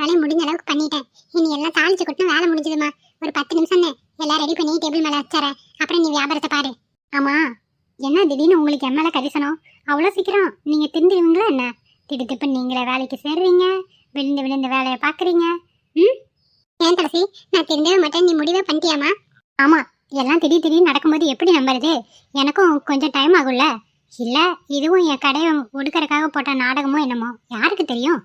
வேலையும் முடிஞ்ச அளவுக்கு பண்ணிட்டேன். இனி எல்லாம் தாளிச்சு கொட்டின வேலை முடிஞ்சதுமா. ஒரு 10 நிமிஷம் தான் எல்லாம் ரெடி பண்ணி டேபிள் மேல வச்சறேன். அப்புறம் நீ வியாபாரத்தை பாரு. ஆமா, என்ன திடீர்னு உங்களுக்கு என் மேல கரிசனம்? அவ்வளோ சீக்கிரம் நீங்க திருந்துவீங்களா என்ன? திடுதிப்பு நீங்களே வேலைக்கு சேர்றீங்க, விழுந்து விழுந்து வேலையை பாக்குறீங்க. ஏன் துளசி, நான் திருந்தவே மாட்டேன் நீ முடிவே பண்ணிட்டியாமா? ஆமா, எல்லாம் திடீர்னு நடக்கும்போது எப்படி நம்புறது? எனக்கும் கொஞ்சம் டைம் ஆகும்ல. இல்ல இதுவும் என் கடையை ஒடுக்கறக்காக போட்ட நாடகமோ என்னமோ யாருக்கு தெரியும்?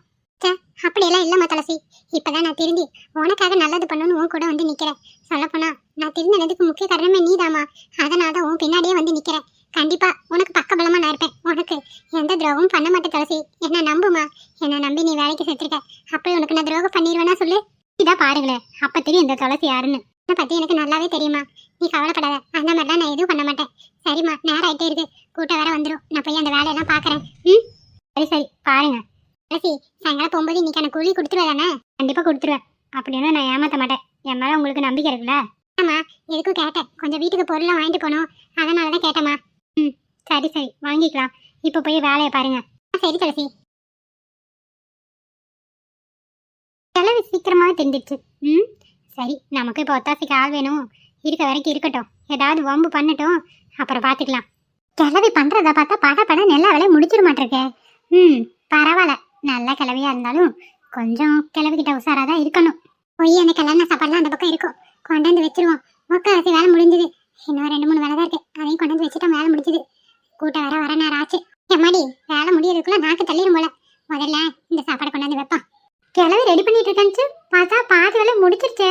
அப்படியெல்லாம் இல்லம்மா துளசி. இப்பதான் நான் திருந்தி உனக்காக நல்லது பண்ணணும்னு உன் கூட வந்து நிக்கிறேன். சொல்லப்போனா நான் திருந்தினதுக்கு முக்கிய காரணமே நீதாமா. அதனாலதான் உன் பின்னாடியே வந்து நிக்கிறேன். கண்டிப்பா உனக்கு பக்கபலமா நான் இருப்பேன். உனக்கு எந்த துரோகமும் பண்ண மாட்டேன் துளசி. என்ன நம்புமா. என்ன நம்பி நீ வேலைக்கு சேர்த்திருக்க. அப்படி உனக்கு நான் துரோகம் பண்ணிடுவேனா சொல்லு. இதான் பாருங்களேன், அப்ப தெரியும் இந்த துளசி யாருன்னு. என்னை பத்தி எனக்கு நல்லாவே தெரியுமா. நீ கவலைப்படாத, அந்த மாதிரிலாம் நான் எதுவும் பண்ண மாட்டேன். சரிம்மா, நேரம் ஆயிட்டே இருக்கு, கூட்டம் வேற வந்துடும். நான் போய் அந்த வேலையெல்லாம் பாக்குறேன். சரி பாருங்க துளசி. சாயங்காலம் போகும்போது இன்னைக்கு எனக்கு கூலி கொடுத்துருவேதானே? கண்டிப்பா கொடுத்துருவேன். அப்படின்னா நான் ஏமாத்த மாட்டேன். என் மேல உங்களுக்கு நம்பிக்கை இருக்குல்ல? ஆமா, எதுக்கும் கேட்டேன். கொஞ்சம் வீட்டுக்கு பொருளை வாங்கிட்டு போனோம், அதனாலதான் கேட்டேம்மா. சரி வாங்கிக்கலாம். இப்ப போய் வேலையை பாருங்க. சரி துளசி. செலவு சீக்கிரமாவே தெரிஞ்சிடுச்சு. சரி, நமக்கு இப்போ ஒத்தாசிக்கு ஆள் வேணும். இருக்க வரைக்கும் இருக்கட்டும், ஏதாவது வம்பு பண்ணட்டும், அப்புறம் பார்த்துக்கலாம். கிளவி பண்றத பார்த்தா பட எல்லா வேலையும் முடிச்சிட மாட்டிருக்கே. பரவாயில்ல, நல்ல கிளவியா இருந்தாலும் கொஞ்சம் கிளவிக்கிட்ட உசாராதான் இருக்கணும். போய் அந்த கல்யாண சாப்பாடுலாம் அந்த பக்கம் இருக்கும், கொண்டாந்து வச்சிருவோம். முக்கால்வாசி வேலை முடிஞ்சது. இன்னும் 2-3 வேலை தான் இருக்கு, அதையும் கொண்டாந்து வச்சுட்டோம். வேலை முடிஞ்சது. கூட்டம் வர நேரம் ஆச்சு. எம்மாடி, வேலை முடியறதுக்குள்ள நாக்கு தள்ளிடும் போல. முதல்ல இந்த சாப்பாடை கொண்டாந்து வைப்பான். கிளவி ரெடி பண்ணிட்டு இருக்காச்சு, பார்த்தா பாதி வேலை முடிச்சிருச்சே.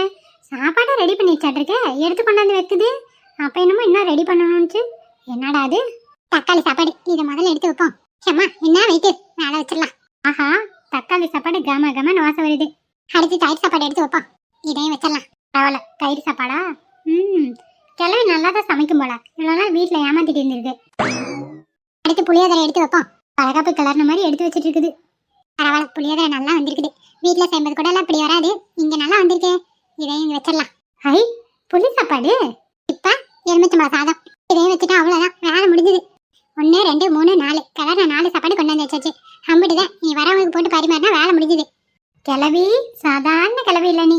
சாப்பாடை ரெடி பண்ணிச்சாட்டிருக்க, எடுத்து கொண்டாந்து வைக்குது. அப்ப என்னமோ இன்னும் ரெடி பண்ணணும்னு. என்னடா அது? தக்காளி சாப்பாடு, இதை முதல்ல எடுத்து வைப்போம். ஏம்மா என்ன வெயிட்டு, வேலை வச்சிடலாம். ஆஹா, தக்காளி சாப்பாடு கம வாசம் வருது. அடுத்து தயிர் சாப்பாடு எடுத்து வைப்போம், இதையும் வச்சிடலாம். பரவாயில்ல, தயிர் சாப்பாடா? கிளவி நல்லா தான் சமைக்கும் போல, இல்லைன்னா வீட்டுல ஏமாத்திட்டு இருந்திருக்கு. அடுத்து புளியோதரை எடுத்து வைப்போம். பழகாப்பு கலர்ன மாதிரி எடுத்து வச்சிட்டு இருக்குது. பரவாயில்ல, புளியோதரை நல்லா வந்திருக்குது. வீட்டுல செய்வது கூட எல்லாம் இப்படி வராது, இங்க நல்லா வந்திருக்கு. இதையும் இங்க வச்சிடலாம். ஐ, புளி சாப்பாடு. இப்ப எலுமிச்சம்பழம் சாதம், இதையும் வச்சுட்டா அவ்வளவுதான், வேலை முடிஞ்சது. 1 2 3 4 கலர்ன 4 சாப்பாடு கொண்டாந்து வச்சாச்சு. அம்பிட்டுதான், நீ வரவங்களுக்கு போட்டு பரிமாறினா வேலை முடிஞ்சது. கிளவி சாதாரண கிளவி இல்ல நீ,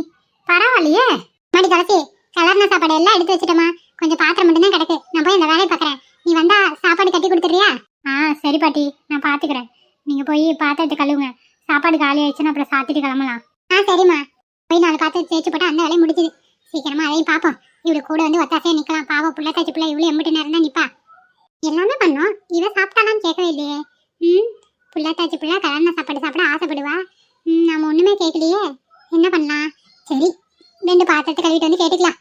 பரவாயில்லையே. மடி துளசி, கலர்ன சாப்பாடு எல்லாம் எடுத்து வச்சுட்டோமா. கொஞ்சம் பாத்திரம் மட்டும் தான் கிடக்கு, நான் போய் இந்த வேலையை பாக்குறேன். நீ வந்தா சாப்பாடு கட்டி கொடுத்துறியா? சரி பாட்டி, நான் பாத்துக்கிறேன். நீங்க போய் பாத்திரத்தை கழுவுங்க. சாப்பாடு காலி ஆயிடுச்சுன்னா அப்புறம் சாத்திட்டு கிளம்பலாம். சரிம்மா. போய் 4 பாத்திரம் தேய்ச்சி போட்டா அந்த வேலையை முடிஞ்சது. சீக்கிரமா அதையும் பாப்போம். இவளுக்கு கூட வந்து ஒத்தாசையா நிக்கலாம். பாவம், புள்ளத்தாச்சி பிள்ளை இவ்வளவு எம்பிட்டு நேரம் தான் நிப்பா. எல்லாமே பண்ணோம், இவ சாப்பிட்டாலான்னு கேட்கவே இல்லையே. புள்ளத்தாச்சி பிள்ளை கலர்ன சாப்பாடு சாப்பிட ஆசைப்படுவா. நாம ஒண்ணுமே கேட்கலையே, என்ன பண்ணலாம்? சரி, 2 பாத்திரத்தை கழுவிட்டு வந்து கேட்டுக்கலாம்.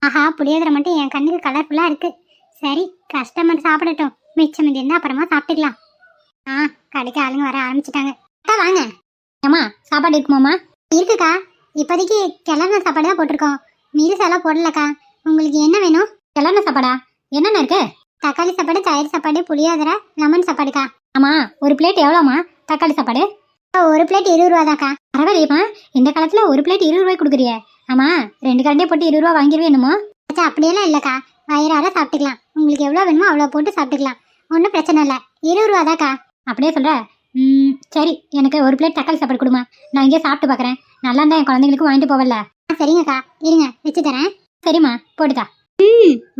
ஆஹா, புளியோதரை மட்டும் என் கண்ணுக்கு கலர்ஃபுல்லா இருக்கு. சரி, கஸ்டமர் சாப்பிடட்டும், மிச்சம் மீதி இருந்தா அப்புறமா சாப்பிட்டுக்கலாம். கடைக்கு ஆளுங்க வர ஆரம்பிச்சுட்டாங்க. வாங்க. ஏமா, சாப்பாடு இருக்குமாமா? இருக்குக்கா, இப்போதைக்கு கிளர்ன சாப்பாடு தான் போட்டிருக்கோம். மீல்ஸ் எல்லாம் போடலக்கா. உங்களுக்கு என்ன வேணும்? கிளர்ன சாப்பாடா? என்னென்ன இருக்கு? தக்காளி சாப்பாடு, தயிர் சாப்பாடு, புளியோதரை, லெமன் சாப்பாடுக்கா. ஆமா, ஒரு பிளேட் எவ்வளோமா தக்காளி சாப்பாடு? ஒரு பிளேட் 20 ரூபாதாக்கா. பரவாயில்லையம்மா, இந்த காலத்துல ஒரு பிளேட் 20 ரூபாய் கொடுக்குறிய. ஆமா, 2 கரண்டே போட்டு 20 ரூபா வாங்கிடுவே என்னமோ. அப்படியெல்லாம் இல்லக்கா, வயிறார சாப்பிட்டுக்கலாம். உங்களுக்கு எவ்வளோ வேணுமோ அவ்வளோ போட்டு சாப்பிட்டுக்கலாம், ஒன்றும் பிரச்சனை இல்லை. 20 ரூபாதாக்கா. அப்படியே சொல்ற? சரி, எனக்கு ஒரு பிளேட் தக்காளி சாப்பாடு கொடுமா. நான் இங்கே சாப்பிட்டு பார்க்குறேன். நல்லா இருந்தா என் குழந்தைங்களுக்கு வாங்கிட்டு போவல. சரிங்கக்கா, இருங்க வச்சு தரேன். சரிம்மா, போட்டுக்கா.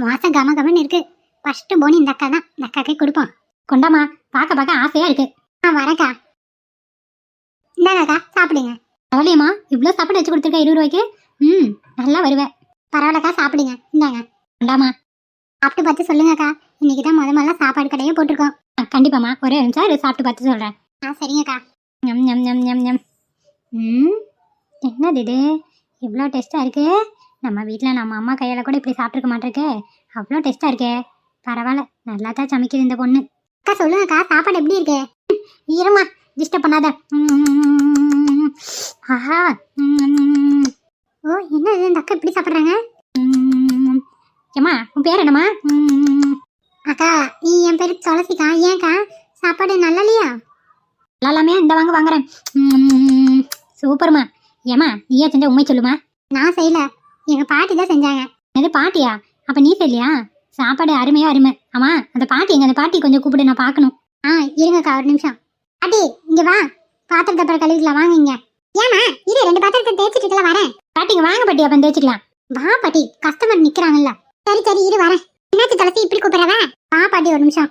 வாசம் கமன்னு இருக்கு. ஃபர்ஸ்ட் போனி இந்த அக்கா தான், இந்த அக்காக்கே கொடுப்போம். கொண்டாமா, பார்க்க ஆசையா இருக்கு. வரக்கா. இந்தாக்கா, சாப்பிடுங்க. பரவாயில்லையம்மா, இவ்வளோ சாப்பாடு வச்சு கொடுத்துருக்கா 20 ரூபாய்க்கு. நல்லா வருவேன். பரவாயில்லக்கா, சாப்பிடுங்க. இந்தாங்க. கொண்டாமா, சாப்பிட்டு பார்த்து சொல்லுங்கக்கா. இன்னைக்கு தான் முதல்ல சாப்பாடு கடையே போட்டிருக்கோம். கண்டிப்பாம்மா, ஒரே நிமிஷம் சாப்பிட்டு பார்த்து சொல்கிறேன். சரிங்கக்கா. ஞம் ஞம் ஞம் ஞம் ஞம். என்னது இது, இவ்வளோ டேஸ்ட்டாக இருக்கு. நம்ம வீட்டில் நம்ம அம்மா கையால் கூட இப்படி சாப்பிட்ருக்க மாட்டிருக்கு. அவ்வளோ டேஸ்ட்டாக இருக்கே. பரவாயில்ல, நல்லா தான் சமைக்குது இந்த பொண்ணு. அக்கா சொல்லுங்கக்கா, சாப்பாடு எப்படி இருக்கு? இருமா, டிஸ்டர்ப் பண்ணாத. ஆஹா, ஓ, என்ன இந்த அக்கா இப்படி சாப்பிட்றாங்க? ஏம்மா, உன் பேர் என்னம்மா? அக்கா, என் பேரு துளசிக்கா. ஏன்க்கா, சாப்பாடு நல்லா இல்லையா? நல்லாமே, இந்த வாங்குறேன். சூப்பர்மா. ஏம்மா, நீயே செஞ்ச உண்மை சொல்லுமா? நான் செய்யல, எங்க பாட்டி தான் செஞ்சாங்க. எது பாட்டியா? அப்ப நீ செய்யலையா? சாப்பாடு அருமையா அருமை. ஆமா, அந்த பாட்டி எங்க? அந்த பாட்டி கொஞ்சம் கூப்பிடு, நான் பார்க்கணும். இருங்கக்கா, ஒரு நிமிஷம். பாட்டி இங்க வா. பாத்திரத்தை அப்புறம் கழுவிக்கலாம் வாங்குங்க. ஏமா இது 2 பாத்திரத்தை தேய்ச்சிட்டு இருக்கலாம் வரேன். பாட்டிங்க வாங்க பாட்டி அப்ப தேய்ச்சிக்கலாம். வா பாட்டி கஸ்டமர் நிக்கிறாங்கல்ல. சரி சரி இரு வரேன். என்னாச்சு துளசி இப்படி கூப்பிடுறவ? வா பாட்டி ஒரு நிமிஷம்.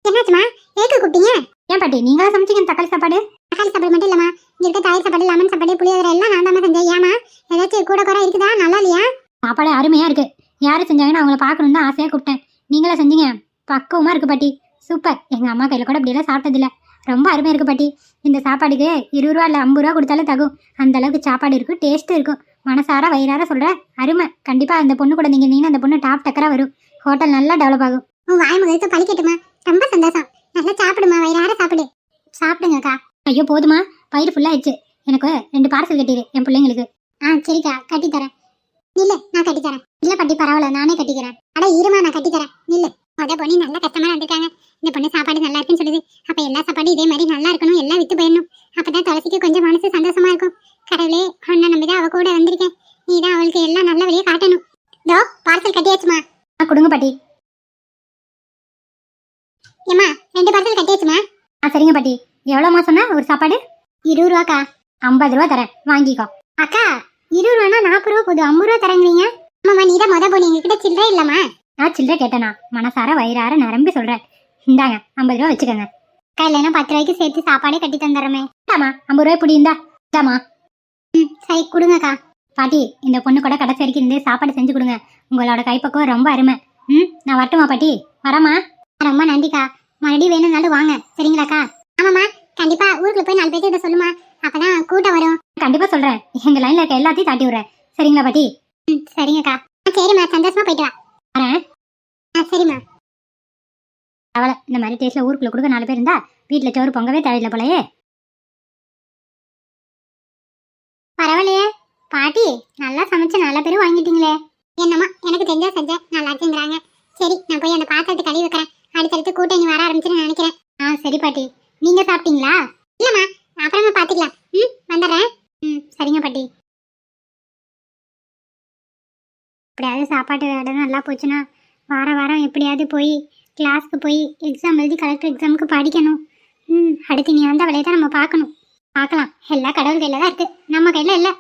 என்னாச்சுமா ஏக்கு கூப்பிட்டீங்க? ஏன் பாட்டி நீங்களா சமைச்சீங்க தக்காளி சாப்பாடு? தக்காளி சாப்பாடு மட்டும் இல்லம்மா, இங்க இருக்க தயிர் சாப்பாடு லெமன் சாப்பாடு புளியோதரை எல்லாம் நான் தான் செஞ்சேன். ஏமா ஏதாச்சும் கூட குறை இருக்குதா? நல்லா இல்லையா? சாப்பாடு அருமையா இருக்கு. யாரு செஞ்சாங்கன்னு அவங்கள பார்க்கணும்னு தான் ஆசையா கூப்பிட்டேன். நீங்களா செஞ்சீங்க? பக்குவமா இருக்கு பாட்டி, சூப்பர். எங்க அம்மா கையில கூட அப்படியெல்லாம் சாப்பிட்டதில்ல. ரொம்ப அருமையா இருக்கு பாட்டி. இந்த சாப்பாடுக்கு 20 ரூபா இல்லை 50 ரூபா கொடுத்தாலும் தகும். அந்த அளவுக்கு சாப்பாடு இருக்கும், டேஸ்ட்டும் இருக்கும். மனசார வயிறார சொல்ற அருமை. கண்டிப்பா அந்த பொண்ணு கூட நீங்க இருந்தீங்கன்னா அந்த பொண்ணு டாப் டக்கரா வரும். ஹோட்டல் நல்லா டெவலப் ஆகும். உன் வாய் முகத்தை பழிக்கட்டுமா? ரொம்ப சந்தோஷம். நல்லா சாப்பிடுமா, வயிறார சாப்பிடு. சாப்பிடுங்கக்கா. ஐயோ போதுமா, வயிறு ஃபுல்லா ஆயிடுச்சு. எனக்கு 2 பார்சல் கட்டிடு என் பிள்ளைங்களுக்கு. சரிக்கா கட்டி தரேன். நில்லு நான் கட்டி தரேன். இல்ல பாட்டி பரவாயில்ல நானே கட்டிக்கிறேன். அட இருமா நான் கட்டி தரேன் நில்லு. முத பொண்ணு நல்ல கஸ்டமரா வந்திருக்காங்க. இந்த பொண்ணு சாப்பாடு நல்லா இருக்குன்னு சொல்லுது. அப்ப எல்லா சாப்பாடும் இதே மாதிரி நல்லா இருக்கணும், எல்லாம் வித்து போயிடணும். அப்பதான் துளசிக்கு கொஞ்சம் மனசு சந்தோஷமா இருக்கும். கடவுளே அண்ணா நம்பிதான் அவ கூட வந்திருக்கேன். நீதான் அவளுக்கு எல்லாம் நல்ல வழியா காட்டணும். இதோ பார்சல் கட்டியாச்சுமா. கொடுங்க பாட்டி. ஏமா 2 பார்சல் கட்டியாச்சுமா. சரிங்க பாட்டி. எவ்வளவுமா சொன்னா ஒரு சாப்பாடு? 20 ரூபாக்கா. 50 ரூபா தரேன் வாங்கிக்கோ. அக்கா 20 ரூபானா 40 ரூபா போதும், 50 ரூபா தரேங்கிறீங்க. ஆமாம்மா நீதான் முத போனி, எங்ககிட்ட சில்லறை இல்லம்மா. நான் சில்லறை கேட்டேனா? மனசார வயிறார நிரம்பி சொல்றேன். இந்தாங்க 50 ரூபா வச்சுக்கோங்க. அக்கா இல்லைன்னா 10 ரூபாய்க்கு சேர்த்து சாப்பாடே கட்டி தந்துடுறமே. ஆமா 50 ரூபாய் பிடி இந்தா. இந்தாமா. சரி கொடுங்கக்கா. பாட்டி இந்த பொண்ணு கூட கடைசி வரைக்கும் இருந்து சாப்பாடு செஞ்சு கொடுங்க. உங்களோட கைப்பக்குவம் ரொம்ப அருமை. நான் வரட்டுமா பாட்டி? வரமா? ரொம்ப நன்றிக்கா. மறுபடியும் வேணும்னாலும் வாங்க சரிங்களாக்கா? ஆமாம்மா கண்டிப்பா ஊருக்குள்ள போய் 4 பேர்கிட்ட சொல்லுமா, அப்பதான் கூட்டம் வரும். கண்டிப்பா சொல்றேன். எங்க லைன்ல இருக்க எல்லாத்தையும் தாட்டி விடுறேன் சரிங்களா பாட்டி? சரிங்கக்கா. சரிம்மா சந்தோஷமா போயிட்டு வா. வரேன். சரிம்மா. அவளை இந்த மாதிரி டேஸ்ட்ல ஊருக்குள்ள கொடுக்க 4 பேர் இருந்தா வீட்டுல சோறு பொங்கவே தேவையில்லை போலயே. பரவாயில்லையே பாட்டி, நல்லா சமைச்சு நல்ல பேரும் வாங்கிட்டீங்களே. என்னம்மா எனக்கு தெரிஞ்சா செஞ்சேன், நல்லா இருக்குங்கிறாங்க. சரி நான் போய் அந்த பாத்திரத்தை கழுவி வைக்கிறேன். அடுத்தடுத்து கூட்டம் நீ வர ஆரம்பிச்சுன்னு நினைக்கிறேன். சரி பாட்டி. நீங்க சாப்பிட்டீங்களா? இல்லம்மா அப்புறமா பாத்துக்கலாம். வந்துடுறேன். சரிங்க பாட்டி. எப்படியாவது சாப்பாட்டு இடம் நல்லா போச்சுன்னா வாரம் வாரம் எப்படியாவது போய் கிளாஸ்க்கு போய் எக்ஸாம் எழுதி கலெக்டர் எக்ஸாமுக்கு படிக்கணும். அடுத்து நீ அந்த வேலையை தான் நம்ம பார்க்கணும். பார்க்கலாம். எல்லா கடவுள் கையில தான் இருக்கு, நம்ம கையில இல்லை.